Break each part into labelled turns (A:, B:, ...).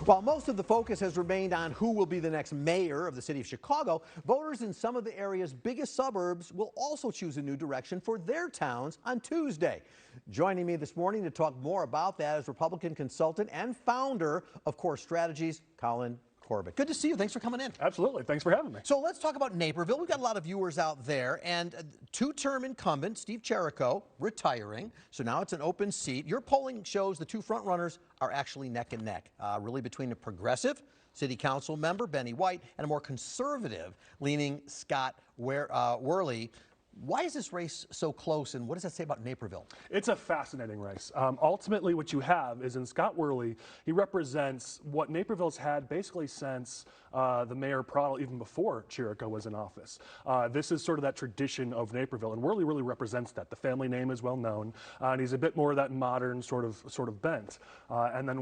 A: While most of the focus has remained on who will be the next mayor of the city of Chicago, voters in some of the area's biggest suburbs will also choose a new direction for their towns on Tuesday. Joining me this morning to talk more about that is Republican consultant and founder of Core Strategies, Colin Corbett. Good to see you. Thanks for coming in.
B: Absolutely. Thanks for having me.
A: So let's talk about Naperville. We've got a lot of viewers out there, and two-term incumbent Steve Cherico retiring. So now it's an open seat. Your polling shows the two front runners are actually neck and neck, really between a progressive city council member, Benny White, and a more conservative-leaning Scott Worley. Why is this race so close, and what does that say about Naperville?
B: It's a fascinating race. Ultimately, what you have is in Scott Worley, he represents what Naperville's had basically since the mayor Praedel, even before Chirico was in office. This is sort of that tradition of Naperville, and Worley really represents that. The family name is well known, and he's a bit more of that modern sort of bent. And then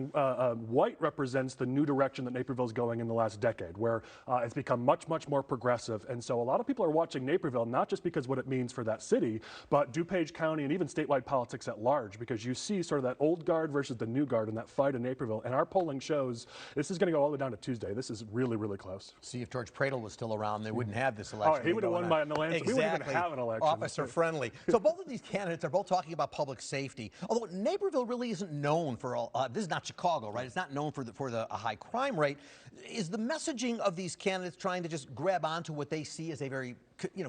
B: White represents the new direction that Naperville's going in the last decade, where it's become much, much more progressive. And so a lot of people are watching Naperville, not just because what it means for that city, but DuPage County and even statewide politics at large, because you see sort of that old guard versus the new guard in that fight in Naperville. And our polling shows this is going to go all the way down to Tuesday. This is really, really close.
A: See, if George Praedel was still around, they wouldn't have this election.
B: Oh, he would have won by an election.
A: Exactly.
B: We wouldn't even have an election.
A: Officer friendly. So both of these candidates are both talking about public safety. Although Naperville really isn't known for all. This is not Chicago, right? It's not known for the high crime rate. Is the messaging of these candidates trying to just grab onto what they see as a very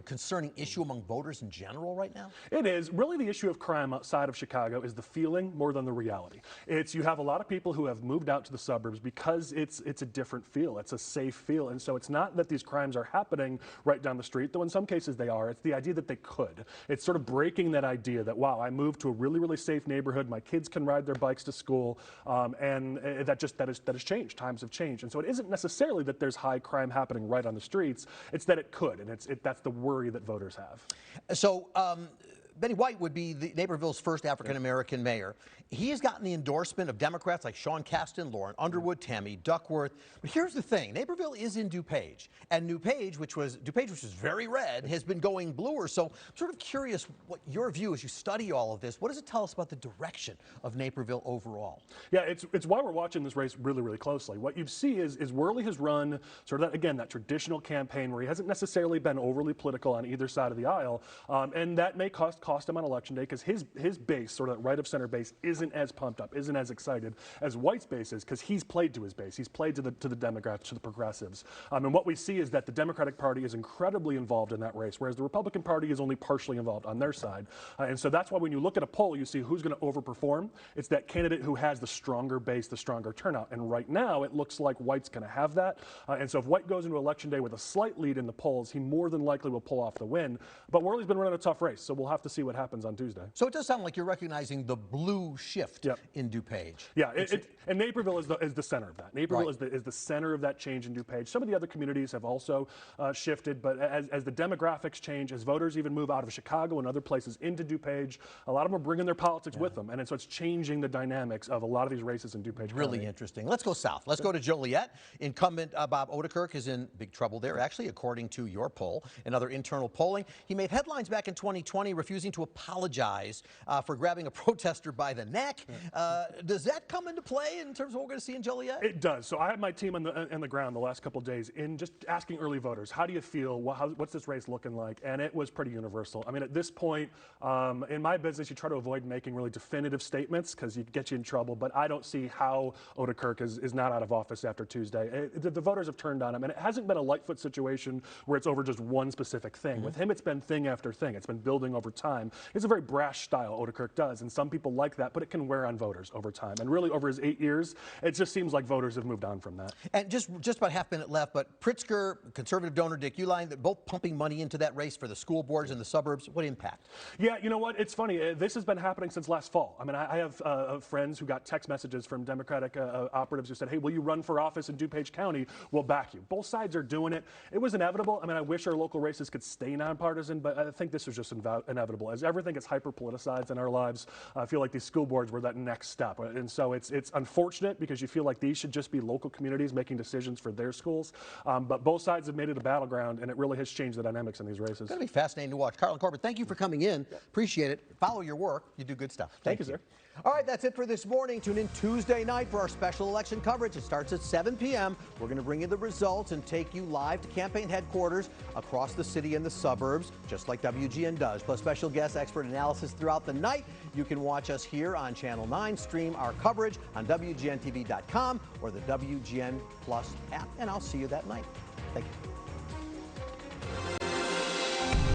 A: concerning issue among voters in general right now?
B: It is. Really, the issue of crime outside of Chicago is the feeling more than the reality. You have a lot of people who have moved out to the suburbs because it's a different feel. It's a safe feel. And so it's not that these crimes are happening right down the street, though in some cases they are. It's the idea that they could. It's sort of breaking that idea that, wow, I moved to a really, really safe neighborhood. My kids can ride their bikes to school. And that has changed. Times have changed. And so it isn't necessarily that there's high crime happening right on the streets. It's that it could. And that's the worry that voters have.
A: So Benny White would be Naperville's first African-American mayor. He has gotten the endorsement of Democrats like Sean Casten, Lauren Underwood, Tammy Duckworth. But here's the thing. Naperville is in DuPage. And DuPage, which was very red, has been going bluer. So I'm sort of curious what your view as you study all of this. What does it tell us about the direction of Naperville overall?
B: Yeah, it's why we're watching this race really, really closely. What you see is Worley has run sort of that traditional campaign where he hasn't necessarily been overly political on either side of the aisle. And that may cost him on election day because his base, sort of that right of center base, isn't as pumped up, isn't as excited as White's base is, because he's played to his base. He's played to the Democrats, to the progressives. And what we see is that the Democratic Party is incredibly involved in that race, whereas the Republican Party is only partially involved on their side. And so that's why when you look at a poll, you see who's going to overperform. It's that candidate who has the stronger base, the stronger turnout. And right now, it looks like White's going to have that. And so if White goes into election day with a slight lead in the polls, he more than likely will pull off the win. But Worley's been running a tough race, so we'll have to see what happens on Tuesday.
A: So it does sound like you're recognizing the blue shift in DuPage.
B: Yeah, and Naperville is the center of that. Naperville is the center of that change in DuPage. Some of the other communities have also shifted, but as the demographics change, as voters even move out of Chicago and other places into DuPage, a lot of them are bringing their politics with them, and so it's changing the dynamics of a lot of these races in DuPage
A: Really
B: County.
A: Interesting. Let's go south. Let's go to Joliet. Incumbent Bob Odenkirk is in big trouble there, actually, according to your poll and other internal polling. He made headlines back in 2020, refusing to apologize for grabbing a protester by the neck. Does that come into play in terms of what we're going to see in Joliet?
B: It does. So I had my team on the ground the last couple of days in just asking early voters, how do you feel? What's this race looking like? And it was pretty universal. I mean, at this point, in my business, you try to avoid making really definitive statements because it gets you in trouble. But I don't see how Odenkirk is not out of office after Tuesday. The voters have turned on him, and it hasn't been a Lightfoot situation where it's over just one specific thing. With him, it's been thing after thing. It's been building over time. It's a very brash style, Odenkirk does, and some people like that, but it can wear on voters over time. And really, over his 8 years, it just seems like voters have moved on from that.
A: And just about half minute left, but Pritzker, conservative donor Dick Uihlein, they're both pumping money into that race for the school boards in the suburbs. What impact?
B: Yeah, you know what? It's funny. This has been happening since last fall. I mean, I have friends who got text messages from Democratic operatives who said, hey, will you run for office in DuPage County? We'll back you. Both sides are doing it. It was inevitable. I mean, I wish our local races could stay nonpartisan, but I think this was just inevitable. example. As everything gets hyper-politicized in our lives, I feel like these school boards were that next step. And so it's unfortunate because you feel like these should just be local communities making decisions for their schools. But both sides have made it a battleground, and it really has changed the dynamics in these races.
A: It's going to be fascinating to watch. Carlin Corbett, thank you for coming in. Appreciate it. Follow your work. You do good stuff.
B: Thank you, sir.
A: All right, that's it for this morning. Tune in Tuesday night for our special election coverage. It starts at 7 p.m. We're going to bring you the results and take you live to campaign headquarters across the city and the suburbs, just like WGN does. Plus special guest expert analysis throughout the night. You can watch us here on Channel 9, stream our coverage on WGNTV.com or the WGN Plus app, and I'll see you that night. Thank you.